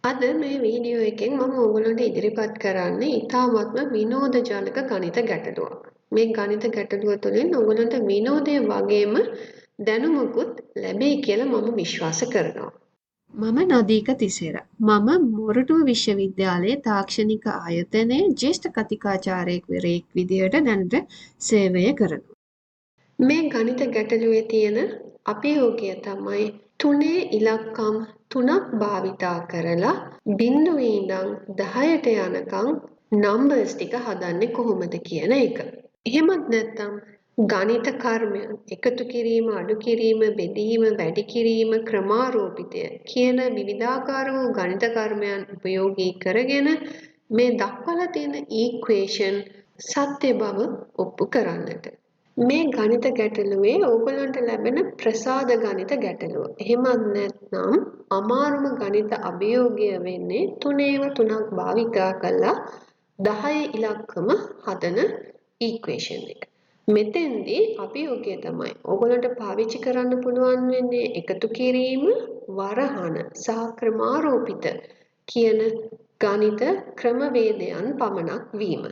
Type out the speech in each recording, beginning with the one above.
අද මේ වීඩියෝ එකෙන් මම ඔයගොල්ලන්ට ඉදිරිපත් කරන්නේ ඉතාමත්ම විනෝදජනක ගණිත ගැටලුවක්. මේ ගණිත ගැටලුව තුළින් ඔයගොල්ලන්ට විනෝදය වගේම දැනුමකුත් ලැබෙයි කියලා මම විශ්වාස කරනවා. මම නදීක තිසර. මම මොරටුව විශ්වවිද්‍යාලයේ තාක්ෂණික ආයතනයේ ජ්‍යෙෂ්ඨ කතිකාචාර්යවරයෙක් විදියට දැනට සේවය කරනවා. මේ ගණිත ගැටලුවේ තියෙන අභියෝගය තමයි තුනේ ඉලක්කම් 3ක් භාවිතා කරලා බිංදුවේ ඉඳන් 10ට යනකම් නම්බර්ස් ටික හදන්නේ කොහොමද කියන එක. එහෙමත් නැත්නම් ගණිත කර්මයන් එකතු කිරීම, අඩු කිරීම, බෙදීම, වැඩි කිරීම, ක්‍රමාරෝපිතය කියන විවිධාකාර වූ ගණිත කර්මයන් උපයෝගී කරගෙන මේ දක්වලා තියෙන ඉක්වේෂන් සත්‍ය බව ඔප්පු කරන්නට. මේ ගණිත ගැටලුවේ ඕගොල්ලන්ට ලැබෙන ප්‍රසාද ගණිත ගැටලුව. එහෙමත් නැත්නම් අමාරුම ගණිත අභියෝගය වෙන්නේ 3 භාවිතා කරලා 10 ඉලක්කම හදන ඉක්වේෂන් එක. මෙතෙන්දී අභියෝගය තමයි ඕගොල්ලන්ට පාවිච්චි කරන්න පුළුවන් වෙන්නේ එකතු කිරීම, වරහන සහ ක්‍රමාරෝපිත කියන ගණිත ක්‍රමවේදයන් පමණක් වීම.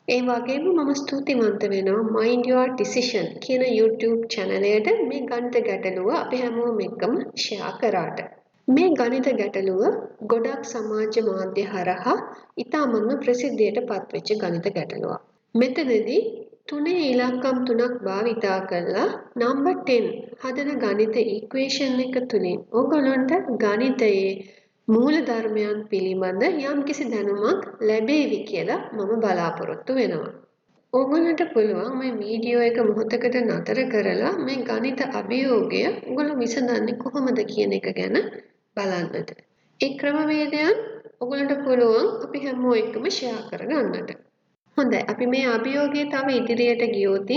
ඒ වගේම මම ස්තුතිවන්ත වෙනවා Mind Your Decision කියන YouTube channelයට මේ ගණිත ගැටලුව අපි හැමෝම එක්කම share කරාට. මේ ගණිත ගැටලුව ගොඩක් සමාජ මාධ්‍ය හරහා ඉතාමත්ම ප්‍රසිද්ධියට පත්වෙච්ච ගණිත ගැටලුවක්. මෙතනදී තුනේ ඉලක්කම් 3ක් භාවිතා කරලා number 10 හදන ගණිත ඉක්වේෂන් එක තුලින් ඔයගොල්ලන්ට ගණිතයේ මූල ධර්මයන් පිළිබඳ යම්කිසි දැනුමක් ලැබේවි කියලා මම බලාපොරොත්තු වෙනවා. ඕගොල්ලන්ට පුළුවන් මේ වීඩියෝ එක මොහොතකට නතර කරලා මේ ගණිත අභියෝගය ඔයගොල්ලෝ විසඳන්නේ කොහොමද කියන එක ගැන බලන්නට. ඒ ක්‍රමවේදයන් ඔයගොල්ලන්ට පුළුවන් අපි හැමෝම එක්කම ෂෙයා කරගන්නට. හොඳයි අපි මේ අභියෝගය තව ඉදිරියට ගියොත්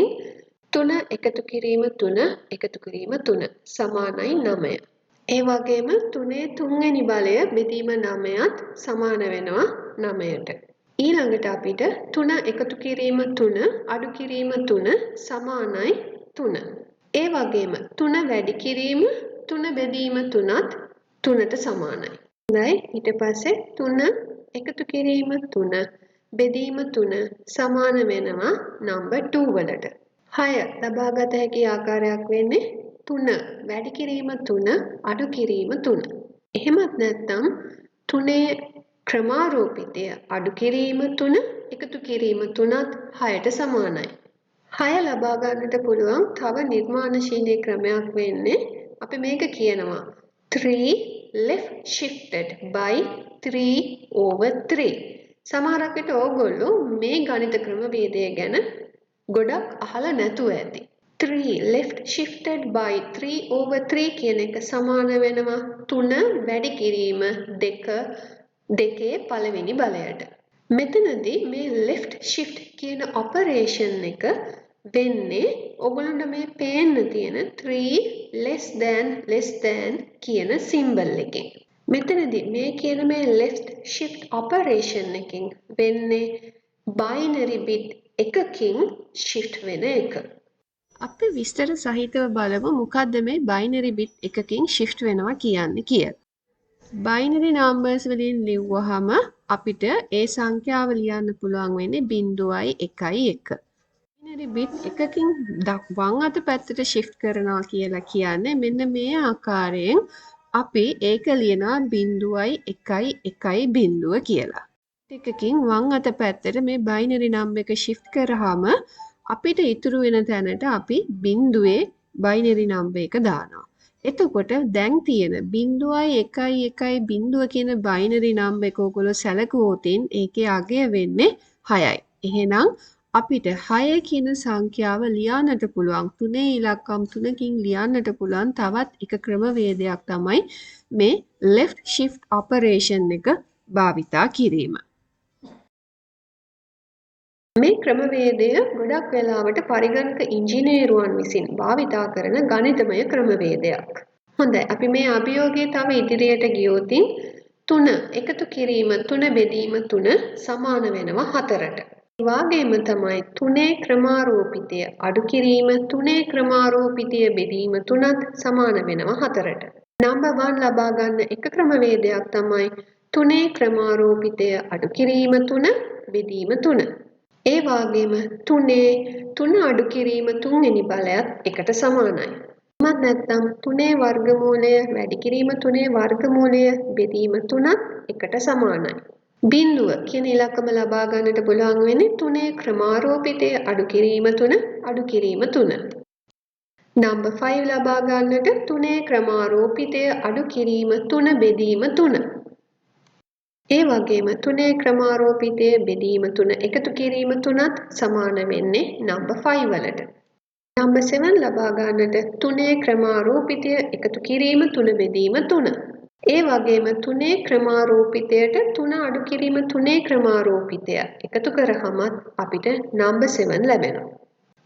3 එකතු කිරීම 3 එකතු කිරීම 3 සමානයි 9. ඒ වගේම 3 තුන්වෙනි බලය බෙදීම 9ත් සමාන වෙනවා 9ට. ඊළඟට අපිට 3 එකතු කිරීම 3 අඩු කිරීම 3 සමානයි 3. ඒ වගේම 3 වැඩි කිරීම 3 බෙදීම 3ත් 3ට සමානයි. හොඳයි ඊට පස්සේ 3 එකතු කිරීම 3 බෙදීම 3 සමාන වෙනවා නම්බර් 2 වලට. 6 ලබාගත හැකි ආකාරයක් වෙන්නේ 3 වැඩි කිරීම 3 අඩු කිරීම 3. එහෙමත් නැත්නම් 3 ක්‍රමාරෝපිතය අඩු කිරීම 3 එකතු කිරීම 3ත් 6ට සමානයි. 6 ලබා ගන්නට පුළුවන් තව නිර්මාණශීලී ක්‍රමයක් වෙන්නේ අපි මේක කියනවා 3 left shifted by 3 over 3. සමහරක් විට ඕගොල්ලෝ මේ ගණිත ක්‍රමවේදය ගැන ගොඩක් අහලා නැතුව ඇති. 3 left shifted by 3 over 3 කියන එක සමාන වෙනවා 3 වැඩි කිරීම 2 දෙකේ පළවෙනි බලයට. මෙතනදී මේ left shift කියන ඔපරේෂන් එක වෙන්නේ ඔයගොල්ලන්ට මේ පේන්න තියෙන 3 less than කියන සිම්බල් එකෙන්. මෙතනදී මේ කියන මේ left shift operation එකෙන් වෙන්නේ binary bit එකකින් shift වෙන එක. අපි විස්තර සහිතව බලමු මොකද්ද මේ binary bit එකකින් shift වෙනවා කියන්නේ කියලා. binary numbers වලින් ලිව්වහම අපිට ඒ සංඛ්‍යාව ලියන්න පුළුවන් වෙන්නේ 0යි 1යි 1. binary bit එකකින් වම් අත පැත්තට shift කරනවා කියලා කියන්නේ මෙන්න මේ ආකාරයෙන් අපි ඒක ලියනවා 0යි 1යි 1යි 0 කියලා. එකකින් වම් අත පැත්තට මේ binary number එක shift කරාම අපිට ඉතුරු වෙන තැනට අපි බිංදුවේ binary number එක දානවා. එතකොට දැන් තියෙන 0යි 1යි 1යි 0 කියන binary number එක ඔයගොල්ලෝ සැලකුවොත් ඒකේ අගය වෙන්නේ 6යි. එහෙනම් අපිට 6 කියන සංඛ්‍යාව ලියන්නට පුළුවන් 3 ඉලක්කම් 3කින් ලියන්නට පුළුවන් තවත් එක ක්‍රමවේදයක් තමයි මේ left shift operation එක භාවිතා කිරීම. මේ ක්‍රමවේදය ගොඩක් වෙලාවට පරිගණක ඉංජිනේරුවන් විසින් භාවිතා කරන ගණිතමය ක්‍රමවේදයක්. හොඳයි අපි මේ අභියෝගය තව ඉදිරියට ගියොත් 3 එකතු කිරීම 3 බෙදීම 3 සමාන වෙනවා 4ට. ඒ වගේම තමයි 3 ක්‍රමාරෝපිතය අඩු කිරීම 3 ක්‍රමාරෝපිතය බෙදීම 3ත් සමාන වෙනවා 4ට. නම්බර් 1 ලබා ගන්න එක ක්‍රමවේදයක් තමයි තුනේ ක්‍රමාරෝපිතය අඩු කිරීම 3 බෙදීම 3. ඒ වගේම තුනේ 3 අඩු කිරීම 3 වෙනි බලයත් එකට සමානයි. මත් නැත්නම් තුනේ වර්ගමූලය වැඩි කිරීම 3 වර්ගමූලය බෙදීම 3ත් එකට සමානයි. බිඳුව කියන ඉලක්කම ලබා ගන්නට පුළුවන් වෙන්නේ තුනේ ක්‍රමාරෝපිතය අඩු කිරීම 3 අඩු කිරීම 3. නම්බර් 5 ලබා ගන්නට තුනේ ක්‍රමාරෝපිතය අඩු කිරීම 3 බෙදීම 3. ඒ වගේම තුනේ ක්‍රමාරෝපිතය බෙදීම 3 එකතු කිරීම 3ත් සමාන වෙන්නේ නම්බර් 5 වලට. නම්බර් 7 ලබා ගන්නට තුනේ ක්‍රමාරෝපිතය එකතු කිරීම 3 බෙදීම 3. ඒ වගේම තුනේ ක්‍රමාරෝපිතයට 3 අඩු කිරීම තුනේ ක්‍රමාරෝපිතය එකතු කරාමත් අපිට නම්බර් 7 ලැබෙනවා.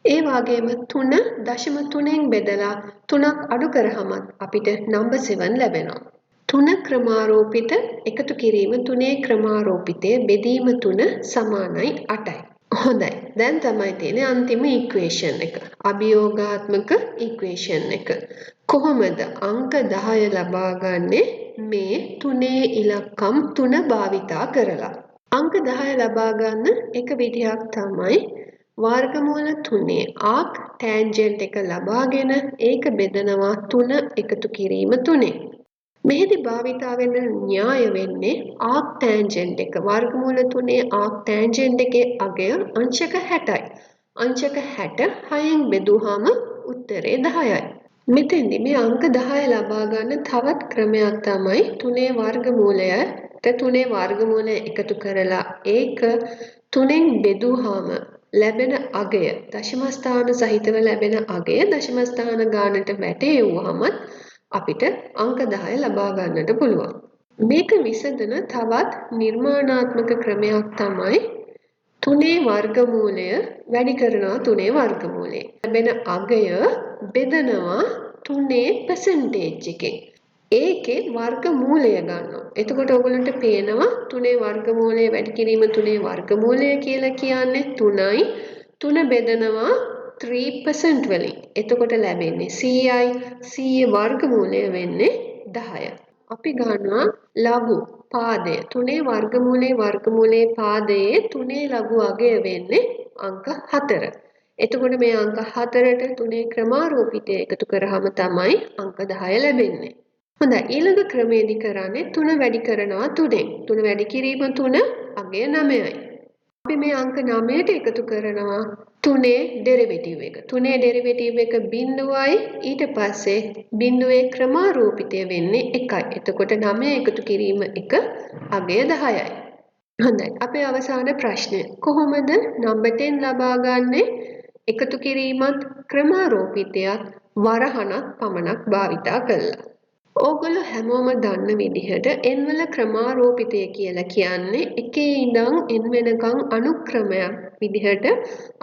ඒ වගේම 3 දශම 3න් බෙදලා 3ක් අඩු කරාමත් අපිට නම්බර් 7 ලැබෙනවා. 3 ක්‍රමාරෝපිත එකතු කිරීම තුනේ ක්‍රමාරෝපිතය බෙදීම 3 සමානයි 8යි. හොඳයි. දැන් තමයි තියෙන්නේ අන්තිම ඉක්වේෂන් එක. අභියෝගාත්මක ඉක්වේෂන් එක. කොහොමද අංක 10 ලබා ගන්නේ මේ තුනේ ඉලක්කම් 3 භාවිතා කරලා? අංක 10 ලබා ගන්න එක විදිහක් තමයි වර්ගමූල 3 ආක් ටැන්ජන්ට් එක ලබාගෙන ඒක බෙදනවා 3 එකතු කිරීම 3. මෙහිදී භාවිතා වෙන න්‍යාය වෙන්නේ ආක් ටැන්ජන්ට් එක වර්ගමූල 3 ආක් ටැන්ජන්ට් එකේ අගය අංශක 60යි. අංශක 60 6න් බෙදුවාම උත්තරේ 10යි. මෙතෙන්දි මේ අංක 10 ලබා ගන්න තවත් ක්‍රමයක් තමයි 3 වර්ගමූලයට 3 වර්ගමූලය එකතු කරලා ඒක 3න් බෙදුවාම ලැබෙන අගය දශම ස්ථාන සහිතව ලැබෙන අගය දශම ස්ථාන ගානට වැටෙව්වහම අපිට අංක 10 ලබා ගන්නට පුළුවන්. මේක විසඳන තවත් නිර්මාණාත්මක ක්‍රමයක් තමයි 3 වර්ගමූලය වැඩි කරනවා 3 වර්ගමූලය. ලැබෙන අගය බෙදනවා 3% එකෙන්. ඒකේ වර්ගමූලය ගන්නවා. එතකොට ඔයගොල්ලන්ට පේනවා 3 වර්ගමූලය වැඩි කිරීම 3 වර්ගමූලය කියලා කියන්නේ 3යි. 3 බෙදනවා 3% වලින්. එතකොට ලැබෙන්නේ 100යි. 100 වර්ගමූලය වෙන්නේ 10. අපි ගන්නවා ලඝු පාදය 3 වර්ගමූලයේ පාදයේ 3 ලඝු අගය වෙන්නේ අංක 4. එතකොට මේ අංක 4ට 3 ක්‍රමාරෝපිතය එකතු කරාම තමයි අංක 10 ලැබෙන්නේ. හොඳයි ඊළඟ ක්‍රමයේදී කරන්නේ 3 වැඩි කරනවා 3ෙන්. 3 වැඩි කිරීම 3 අගය 9යි. අපි මේ අංක 9ට එකතු කරනවා 3 ඩෙරිවේටිව් එක. 3 ඩෙරිවේටිව් එක බිඳුවයි ඊට පස්සේ බිඳුවේ ක්‍රමාරෝපිතය වෙන්නේ 1යි. එතකොට 9 එකතු කිරීම 1 අගය 10යි. හොඳයි අපේ අවසාන ප්‍රශ්නය. කොහොමද නම්බර් 10 ලබා ගන්නේ? එකතු කිරීමත් ක්‍රමාරෝපිතයත් වරහණක් පමණක් භාවිතා කළා. ඕගොල්ලෝ හැමෝම දන්න විදිහට n වල ක්‍රමාරෝපිතය කියලා කියන්නේ එකේ ඉඳන් n වෙනකන් අනුක්‍රමයක් විදිහට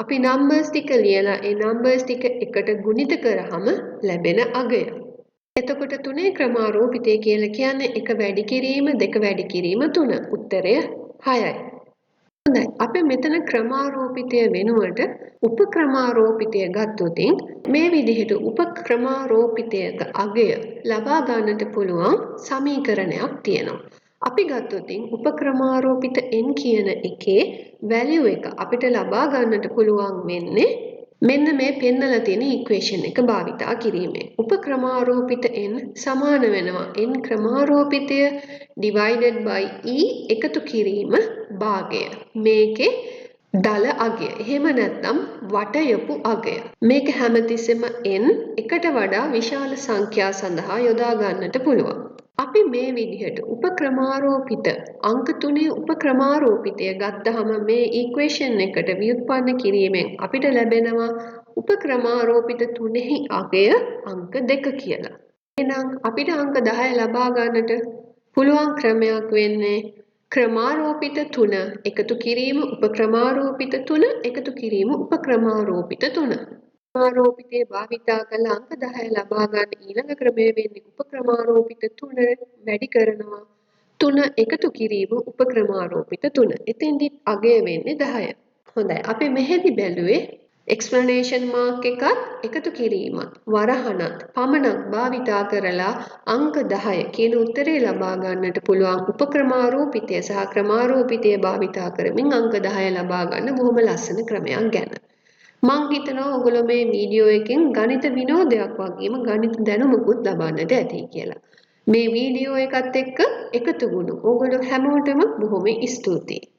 අපි නම්බර්ස් ටික ලියලා ඒ නම්බර්ස් ටික එකට ගුණිත කරාම ලැබෙන අගය. එතකොට 3 ක්‍රමාරෝපිතය කියලා කියන්නේ 1 වැඩි කිරීම 2 වැඩි කිරීම 3. උත්තරය 6යි. හොඳයි අපි මෙතන ක්‍රමාරෝපිතය වෙනුවට උපක්‍රමාරෝපිතය ගත්තොත් මේ විදිහට උපක්‍රමාරෝපිතයක අගය ලබා ගන්නට පුළුවන් සමීකරණයක් තියෙනවා. අපි ගත්තොත් උපක්‍රමාරෝපිත n කියන එකේ වැලියු එක අපිට ලබා ගන්නට පුළුවන් වෙන්නේ මෙන්න මේ පෙන්නලා තියෙන ඉක්වේෂන් එක භාවිතා කිරීමෙන්. උපක්‍රමාරෝපිත n සමාන වෙනවා n ක්‍රමාරෝපිතය divided by e එකතු කිරීම භාගය. මේකේ දල අගය. එහෙම නැත්නම් වටයපු අගය. මේක හැමතිස්සෙම n එකට වඩා විශාල සංඛ්‍යා සඳහා යොදා ගන්නට පුළුවන්. අපි මේ විදිහට උපක්‍රමාරෝපිත අංක 3 උපක්‍රමාරෝපිතය ගත්තහම මේ ඉක්වේෂන් එකට ව්‍යුත්පන්න කිරීමෙන් අපිට ලැබෙනවා උපක්‍රමාරෝපිත 3හි අගය අංක 2 කියලා. එහෙනම් අපිට අංක 10 ලබා ගන්නට පුළුවන් ක්‍රමයක් වෙන්නේ ක්‍රමාරෝපිත 3 එකතු කිරීම උපක්‍රමාරෝපිත 3 එකතු කිරීම උපක්‍රමාරෝපිත 3. ක්‍රමාරෝපිතේ භාවිතා කළ අංක 10 ලබා ගන්න ඊළඟ ක්‍රමය වෙන්නේ උපක්‍රමාරෝපිත 3 වැඩි කරනවා 3 එකතු කිරීම උපක්‍රමාරෝපිත 3. එතෙන්දි අගය වෙන්නේ 10. හොඳයි අපි මෙහෙදි බැලුවේ එක්ස්ප්ලනේෂන් මාක් එකත් එකතු කිරීමත් වරහනත් පමණක් භාවිතා කරලා අංක 10 කියන උත්තරේ ලබා ගන්නට පුළුවන් උපක්‍රමාරූපිතය සහ ක්‍රමාරූපිතය භාවිතා කරමින් අංක 10 ලබා ගන්න බොහොම ලස්සන ක්‍රමයක් ගැන. මං හිතනවා ඔයගොල්ලෝ මේ වීඩියෝ එකෙන් ගණිත විනෝදයක් වගේම ගණිත දැනුමකුත් ලබන්නට ඇති කියලා. මේ වීඩියෝ එකත් එක්ක එකතු වුණු ඔයගොල්ලෝ හැමෝටම බොහොම ස්තුතියි.